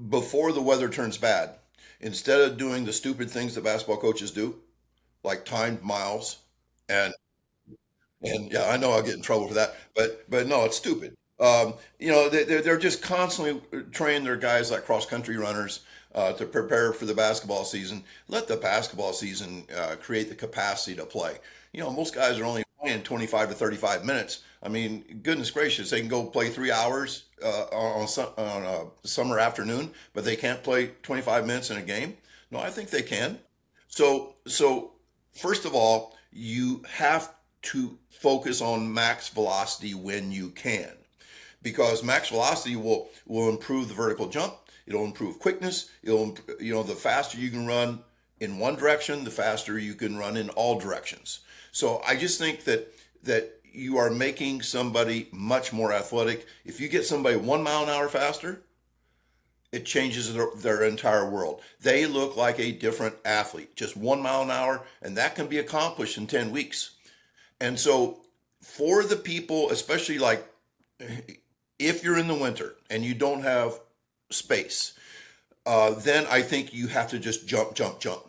before the weather turns bad, instead of doing the stupid things that basketball coaches do, like timed miles, and yeah, I know I'll get in trouble for that, but no, it's stupid. They're just constantly training their guys like cross country runners to prepare for the basketball season. Let the basketball season create the capacity to play. Most guys are only playing 25 to 35 minutes. I mean, goodness gracious, they can go play 3 hours on a summer afternoon, but they can't play 25 minutes in a game. No, I think they can. So first of all, you have to focus on max velocity when you can, because max velocity will improve the vertical jump. It'll improve quickness. The faster you can run in one direction, the faster you can run in all directions. So I just think that you are making somebody much more athletic. If you get somebody 1 mile an hour faster, it changes their entire world. They look like a different athlete. Just 1 mile an hour, and that can be accomplished in 10 weeks. And so, for the people, especially like if you're in the winter and you don't have space, then I think you have to just jump, jump, jump.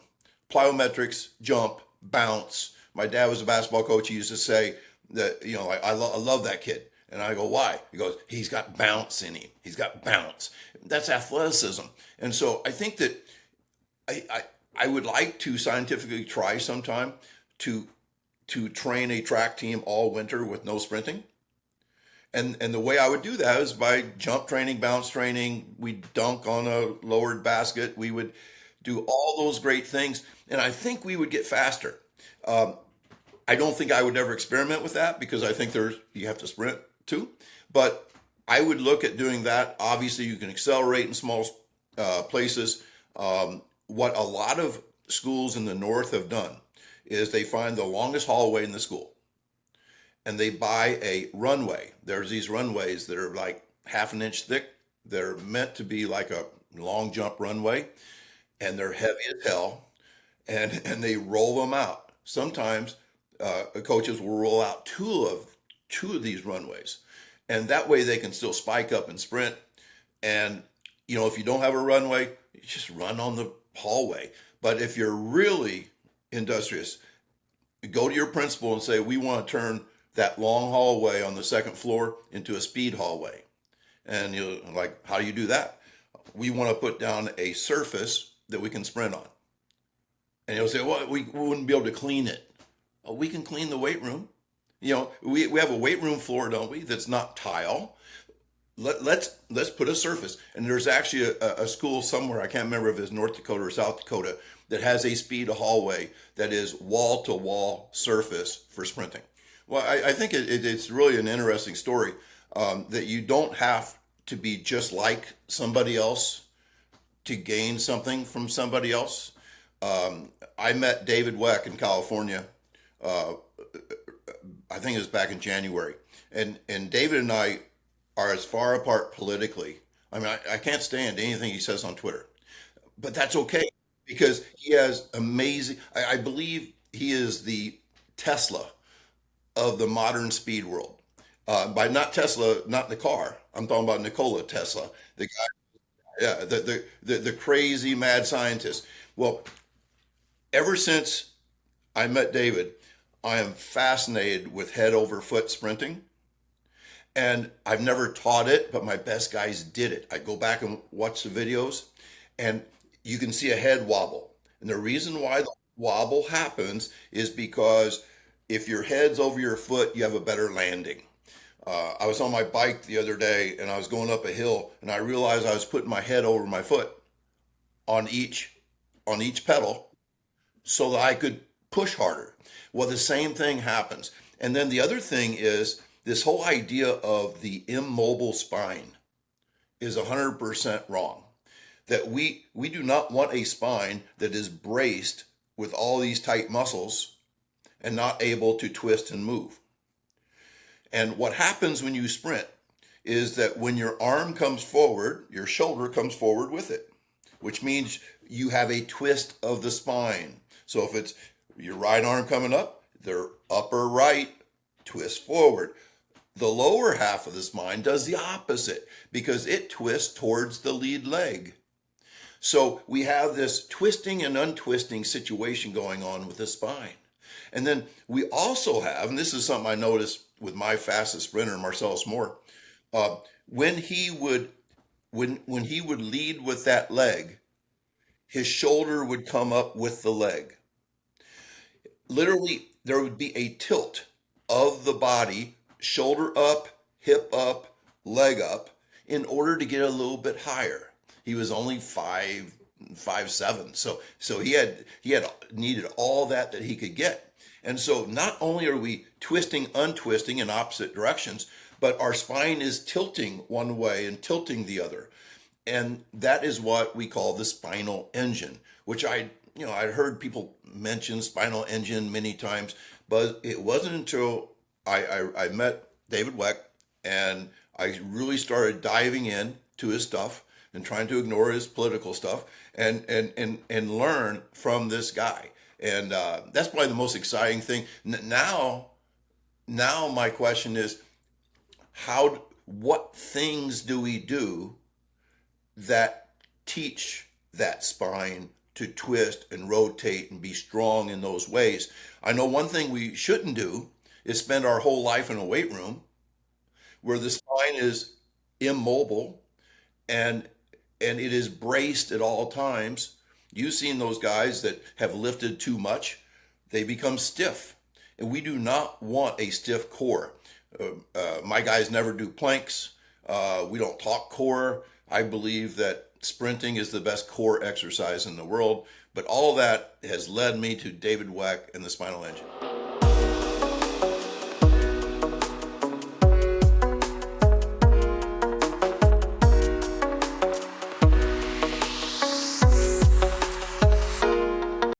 Plyometrics, jump, bounce. My dad was a basketball coach. He used to say that, I love that kid. And I go, why? He goes, he's got bounce in him. He's got bounce. That's athleticism. And so I think that I would like to scientifically try sometime to train a track team all winter with no sprinting. And the way I would do that is by jump training, bounce training. We dunk on a lowered basket. We would do all those great things, and I think we would get faster. Um, I don't think I would ever experiment with that because I think you have to sprint too. But I would look at doing that. Obviously, you can accelerate in small places. What a lot of schools in the north have done is they find the longest hallway in the school and they buy a runway. There's these runways that are like half an inch thick. They're meant to be like a long jump runway, and they're heavy as hell, and they roll them out. Sometimes coaches will roll out two of these runways, and that way they can still spike up and sprint. And if you don't have a runway, you just run on the hallway. But if you're really industrious, go to your principal and say, we want to turn that long hallway on the second floor into a speed hallway. And you're like, how do you do that? We want to put down a surface that we can sprint on. And you'll say, well, we wouldn't be able to clean it. Oh, we can clean the weight room. We have a weight room floor, don't we? That's not tile. Let's put a surface. And there's actually a school somewhere, I can't remember if it's North Dakota or South Dakota, that has a speed hallway that is wall to wall surface for sprinting. Well, I think it's really an interesting story, that you don't have to be just like somebody else to gain something from somebody else. I met David Weck in California. Uh, I think it was back in January, and David and I are as far apart politically. I mean, I can't stand anything he says on Twitter, but that's okay because he has amazing. I believe he is the Tesla of the modern speed world. By not Tesla, not the car. I'm talking about Nikola Tesla, the guy, yeah, the crazy mad scientist. Well, ever since I met David, I am fascinated with head over foot sprinting. And I've never taught it, but my best guys did it. I go back and watch the videos, and you can see a head wobble. And the reason why the wobble happens is because if your head's over your foot, you have a better landing. I was on my bike the other day, and I was going up a hill, and I realized I was putting my head over my foot on each pedal so that I could push harder. Well, the same thing happens. And then the other thing is this whole idea of the immobile spine is 100% wrong. That we do not want a spine that is braced with all these tight muscles and not able to twist and move. And what happens when you sprint is that when your arm comes forward, your shoulder comes forward with it, which means you have a twist of the spine. So if it's your right arm coming up, their upper right twists forward. The lower half of the spine does the opposite because it twists towards the lead leg. So we have this twisting and untwisting situation going on with the spine. And then we also have, and this is something I noticed with my fastest sprinter, Marcellus Moore, uh, when he would when he would lead with that leg, his shoulder would come up with the leg. Literally, there would be a tilt of the body, shoulder up, hip up, leg up, in order to get a little bit higher. He was only 5'7", so he had needed all that he could get. And so not only are we twisting, untwisting in opposite directions, but our spine is tilting one way and tilting the other. And that is what we call the spinal engine, which I'd heard people mention spinal engine many times, but it wasn't until I met David Weck and I really started diving in to his stuff and trying to ignore his political stuff and learn from this guy. And that's probably the most exciting thing. Now my question is, what things do we do that teach that spine to twist and rotate and be strong in those ways? I know one thing we shouldn't do is spend our whole life in a weight room where the spine is immobile and it is braced at all times. You've seen those guys that have lifted too much, they become stiff. And we do not want a stiff core. My guys never do planks. We don't talk core. I believe that sprinting is the best core exercise in the world. But all that has led me to David Weck and the spinal engine.